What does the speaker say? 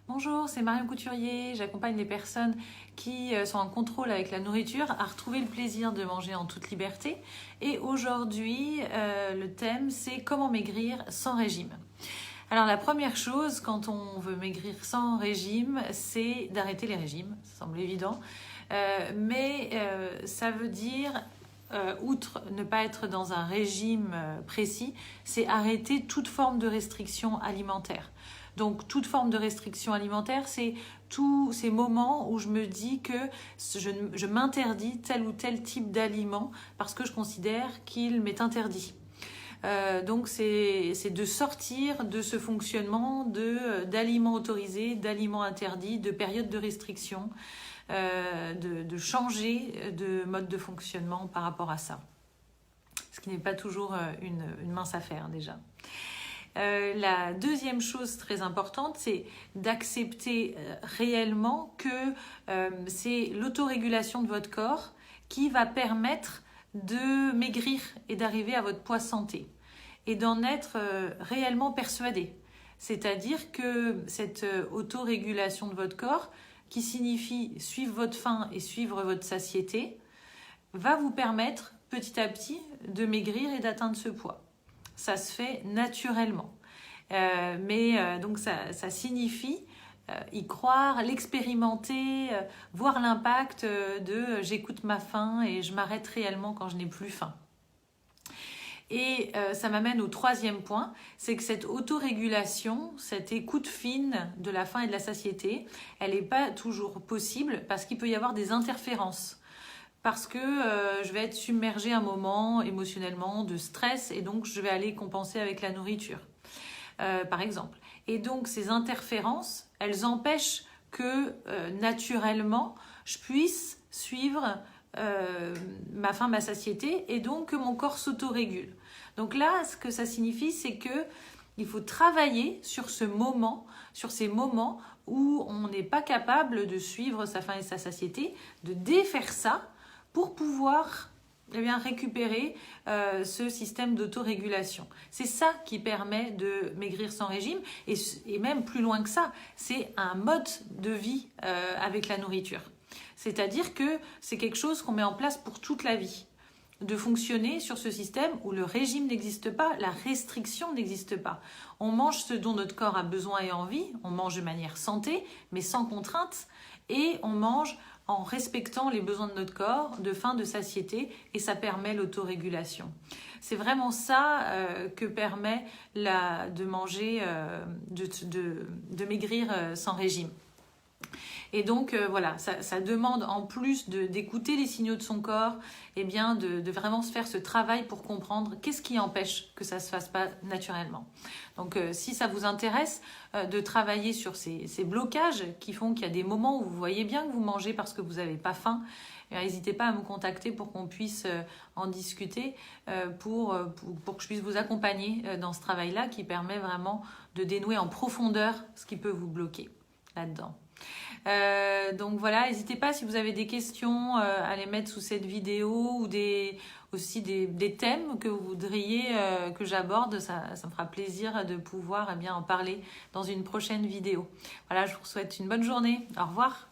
Bonjour, c'est Marion Couturier. J'accompagne les personnes qui sont en contrôle avec la nourriture à retrouver le plaisir de manger en toute liberté. Et aujourd'hui, le thème, c'est comment maigrir sans régime. Alors la première chose quand on veut maigrir sans régime, c'est d'arrêter les régimes. Ça semble évident. Mais ça veut dire, outre ne pas être dans un régime précis, c'est arrêter toute forme de restriction alimentaire. Donc, toute forme de restriction alimentaire, c'est tous ces moments où je me dis que je m'interdis tel ou tel type d'aliment parce que je considère qu'il m'est interdit. Donc, c'est de sortir de ce fonctionnement d'aliments autorisés, d'aliments interdits, de périodes de restriction, de changer de mode de fonctionnement par rapport à ça. Ce qui n'est pas toujours une mince affaire déjà. La deuxième chose très importante, c'est d'accepter réellement que c'est l'autorégulation de votre corps qui va permettre de maigrir et d'arriver à votre poids santé et d'en être réellement persuadé. C'est-à-dire que cette autorégulation de votre corps, qui signifie suivre votre faim et suivre votre satiété, va vous permettre petit à petit de maigrir et d'atteindre ce poids. Ça se fait naturellement. Donc ça signifie y croire, l'expérimenter, voir l'impact de j'écoute ma faim et je m'arrête réellement quand je n'ai plus faim. Et ça m'amène au troisième point, c'est que cette autorégulation, cette écoute fine de la faim et de la satiété, elle n'est pas toujours possible parce qu'il peut y avoir des interférences. Parce que je vais être submergée un moment émotionnellement de stress et donc je vais aller compenser avec la nourriture, par exemple. Et donc ces interférences, elles empêchent que naturellement je puisse suivre ma faim, ma satiété et donc que mon corps s'autorégule. Donc là, ce que ça signifie, c'est que il faut travailler sur ces moments où on n'est pas capable de suivre sa faim et sa satiété, de défaire ça pour pouvoir récupérer ce système d'autorégulation. C'est ça qui permet de maigrir sans régime et même plus loin que ça, c'est un mode de vie avec la nourriture. C'est-à-dire que c'est quelque chose qu'on met en place pour toute la vie. De fonctionner sur ce système où le régime n'existe pas, la restriction n'existe pas. On mange ce dont notre corps a besoin et envie, on mange de manière santé, mais sans contrainte, et on mange en respectant les besoins de notre corps, de faim, de satiété, et ça permet l'autorégulation. C'est vraiment ça que permet de manger, de maigrir sans régime. Et donc voilà, ça demande en plus d'écouter les signaux de son corps, de vraiment se faire ce travail pour comprendre qu'est-ce qui empêche que ça ne se fasse pas naturellement. Donc si ça vous intéresse de travailler sur ces blocages qui font qu'il y a des moments où vous voyez bien que vous mangez parce que vous n'avez pas faim, n'hésitez pas à me contacter pour qu'on puisse en discuter, pour que je puisse vous accompagner dans ce travail-là qui permet vraiment de dénouer en profondeur ce qui peut vous bloquer là-dedans. Donc voilà, n'hésitez pas si vous avez des questions à les mettre sous cette vidéo ou aussi des thèmes que vous voudriez que j'aborde. Ça me fera plaisir de pouvoir en parler dans une prochaine vidéo. Voilà, je vous souhaite une bonne journée. Au revoir.